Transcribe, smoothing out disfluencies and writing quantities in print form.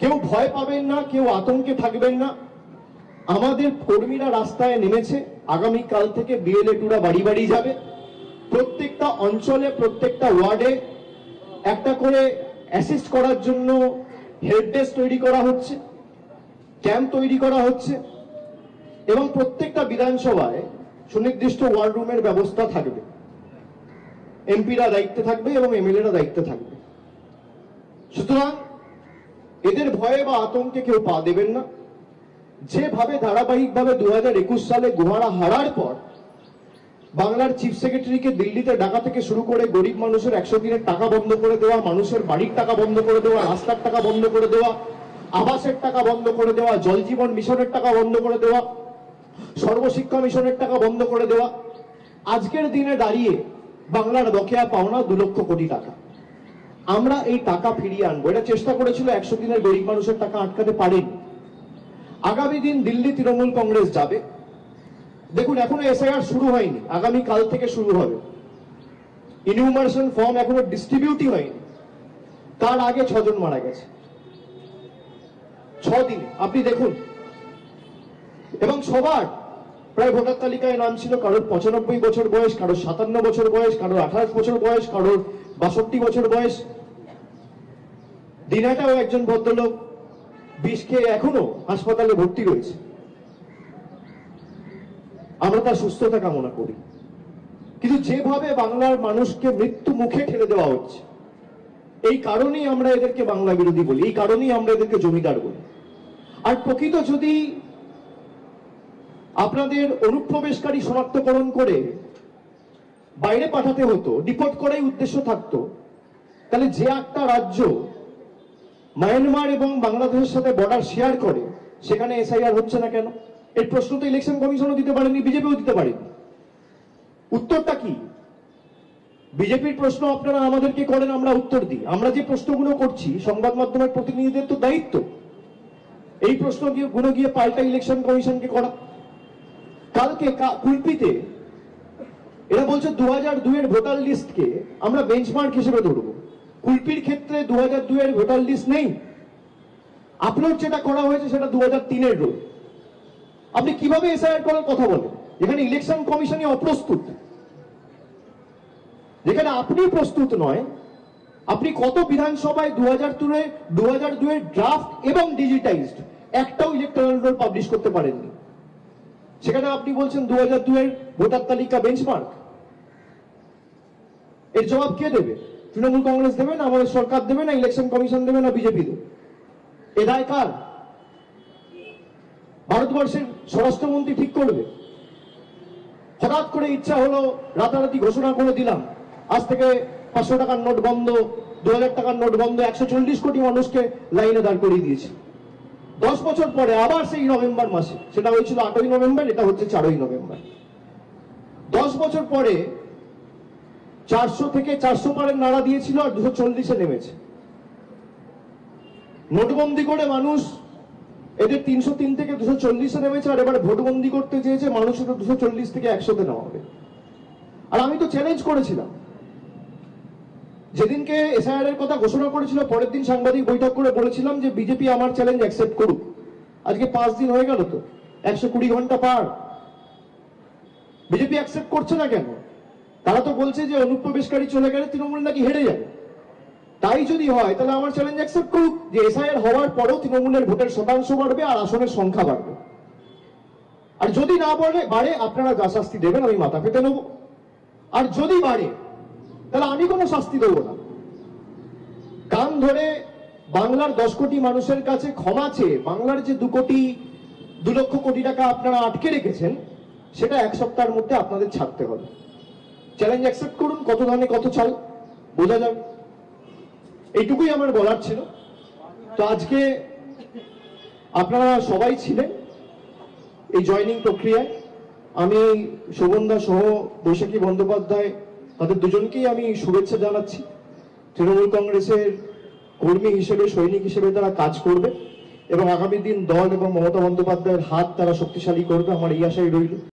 কেউ ভয় পাবেন না, কেউ আতঙ্কে থাকবেন না। আমাদের কর্মীরা রাস্তায় নেমেছে। আগামী কাল থেকে বিএলএ2রা বাড়ি বাড়ি যাবে। প্রত্যেকটা অঞ্চলে, প্রত্যেকটা ওয়ার্ডে একটা করে অ্যাসিস্ট করার জন্য হেল্প ডেস্ক তৈরি করা হচ্ছে, ক্যাম্প তৈরি করা হচ্ছে, এবং প্রত্যেকটা বিধানসভায় সুনির্দিষ্ট ওয়ার্ড রুমের ব্যবস্থা থাকবে। এমপিরা দায়িত্বে থাকবে এবং এমএলএরা দায়িত্বে থাকবে। সুতরাং এদের ভয়ে বা আতঙ্কে কেউ পা দেবেন না। যেভাবে ধারাবাহিকভাবে 2021 সালে গোহারা হারার পর বাংলার চিফ সেক্রেটারিকে দিল্লিতে ডাকা থেকে শুরু করে গরিব মানুষের 100 দিনের টাকা বন্ধ করে দেওয়া, মানুষের বাড়ির টাকা বন্ধ করে দেওয়া, রাস্তার টাকা বন্ধ করে দেওয়া, আবাসের টাকা বন্ধ করে দেওয়া, জল জীবন মিশনের টাকা বন্ধ করে দেওয়া, সর্বশিক্ষা মিশনের টাকা বন্ধ করে দেওয়া, আজকের দিনে দাঁড়িয়ে বাংলার বকেয়া পাওনা 2 লক্ষ কোটি টাকা। আমরা এই টাকা ফিরিয়ে আনবো। এটা চেষ্টা করেছিল 100 দিনের গরিব মানুষের টাকা আটকাতে পারেনি। আগামী দিন দিল্লি তৃণমূল কংগ্রেস যাবে। দেখুন, এখনো এসআইআর শুরু হয়নি, আগামী কাল থেকে শুরু হবে। ইনহিউমারেশন ফর্ম এখনো ডিস্ট্রিবিউটই হয়নি। তার আগে 6 জন মারা গেছে 6 দিনে, আপনি দেখুন। এবং সবার প্রায় ভোটার তালিকায় নাম ছিল কারোর 95 বছর বয়স, কারোর 57 বছর বয়স, কারোর 28 বছর বয়স, কারোর 62 বছর বয়স। দিনাটাও একজন ভদ্রলোক বিষ খেয়ে এখনো হাসপাতালে ভর্তি রয়েছে। আমরা তার সুস্থতা কামনা করি। কিন্তু যেভাবে বাংলার মানুষকে মৃত্যু মুখে ঠেলে দেওয়া হচ্ছে, এই কারণেই আমরা এদেরকে বাংলা বিরোধী বলি, এই কারণেই আমরা এদেরকে জমিদার বলি। আর প্রকৃত যদি আপনাদের অনুপ্রবেশকারী শনাক্তকরণ করে বাইরে পাঠাতে হতো, ডিপোর্ট করাই উদ্দেশ্য থাকতো, তাহলে যে একটা রাজ্য মায়ানমার এবং বাংলাদেশের সাথে বর্ডার শেয়ার করে সেখানে এসআইআর হচ্ছে না কেন? এর প্রশ্ন তো ইলেকশন কমিশনও দিতে পারেনি, বিজেপিও দিতে পারেনি। উত্তরটা কি? বিজেপির প্রশ্ন আপনারা আমাদেরকে করেন, আমরা উত্তর দিই। আমরা যে প্রশ্নগুলো করছি, সংবাদ মাধ্যমের প্রতিনিধিদের তো দায়িত্ব এই প্রশ্নগুলো গিয়ে পাল্টা ইলেকশন কমিশনকে করা। কালকে কুলপিতে এরা বলছে 2002 এর ভোটার লিস্টকে আমরা বেঞ্চমার্ক হিসেবে ধরবো। কুলপির ক্ষেত্রে 2002 এর ভোটার লিস্ট নেই। আপলোড যেটা করা হয়েছে সেটা 2003 এর রোল। আপনি কিভাবে এসআইআর করার কথা বলেন? যেখানে ইলেকশন কমিশনই অপ্রস্তুত, যেখানে আপনি প্রস্তুত নয়। আপনি কত বিধানসভায় 2002 এর ড্রাফট এবং ডিজিটাইজড একটাও ইলেকট্রাল রোল পাবলিশ করতে পারেননি। সেখানে আপনি বলছেন 2002 এর ভোটার তালিকা বেঞ্চমার্ক। এর জবাব কে দেবে? তৃণমূল কংগ্রেস দেবে না, আমাদের সরকার দেবে না, ইলেকশন কমিশন দেবে না, বিজেপি দেবে? এ দায় কার? ভারতবর্ষের স্বরাষ্ট্রমন্ত্রী ঠিক করবে? হঠাৎ করে ইচ্ছা হলো, রাতারাতি ঘোষণা করে দিলাম আজ থেকে 500 টাকার নোট বন্ধ, 2000 টাকার নোট বন্ধ, 140 কোটি মানুষকে লাইনে দাঁড় করিয়ে দিয়েছে। 10 বছর পরে আবার সেই নভেম্বর মাসে, সেটা হয়েছিল 8ই নভেম্বর, এটা হচ্ছে 4ই নভেম্বর। 10 বছর পরে 400 থেকে 400 পারের নাড়া দিয়েছিল আর 240-এ নেমেছে। নোটবন্দি করে মানুষ এদের 303 থেকে 240-এ নেমেছে, আর এবার ভোটবন্দি করতে চেয়েছে মানুষের 240 থেকে 100-তে নেওয়া হবে। আর আমি তো চ্যালেঞ্জ করেছিলাম যেদিনকে এসআইআর এর কথা ঘোষণা করেছিল, পরের দিন সাংবাদিক বৈঠক করে বলেছিলাম যে বিজেপি আমার চ্যালেঞ্জ অ্যাকসেপ্ট করুক। আজকে 5 দিন হয়ে গেল, তো 120 ঘন্টা পার। বিজেপি অ্যাকসেপ্ট করছে না কেন? তারা তো বলছে যে অনুপ্রবেশকারী চলে গেলে তৃণমূল নাকি হেরে যাবে। তাই যদি হয় তাহলে আমার চ্যালেঞ্জ অ্যাকসেপ্ট করুক যে এসআইআর হওয়ার পরেও তৃণমূলের ভোটের শতাংশ বাড়বে আর আসনের সংখ্যা বাড়বে। আর যদি না বাড়ে আপনারা যা শাস্তি দেবেন আমি মাথা পেতে নেব। আর যদি বাড়ে তাহলে আমি কোনো শাস্তি দেব না। কান ধরে বাংলার 10 কোটি মানুষের কাছে ক্ষমা চেয়ে বাংলার যে 2 লক্ষ কোটি টাকা আপনারা আটকে রেখেছেন, সেটা 1 সপ্তাহের মধ্যে আপনাদের ছাড়তে হবে। চ্যালেঞ্জ অ্যাকসেপ্ট করুন, কত ধানে কত চাল বোঝা যাবে। এইটুকুই আমার বলার ছিল। তো আজকে আপনারা সবাই ছিলেন এই জয়নিং প্রক্রিয়ায়। আমি শোভনদা সহ বৈশাখী বন্দ্যোপাধ্যায়, তাদের দুজনকেই আমি শুভেচ্ছা জানাচ্ছি। তৃণমূল কংগ্রেসের কর্মী হিসেবে, সৈনিক হিসেবে তারা কাজ করবে এবং আগামী দিন দল এবং মমতা বন্দ্যোপাধ্যায়ের হাত তারা শক্তিশালী করবে, আমার এই আশাই রইল।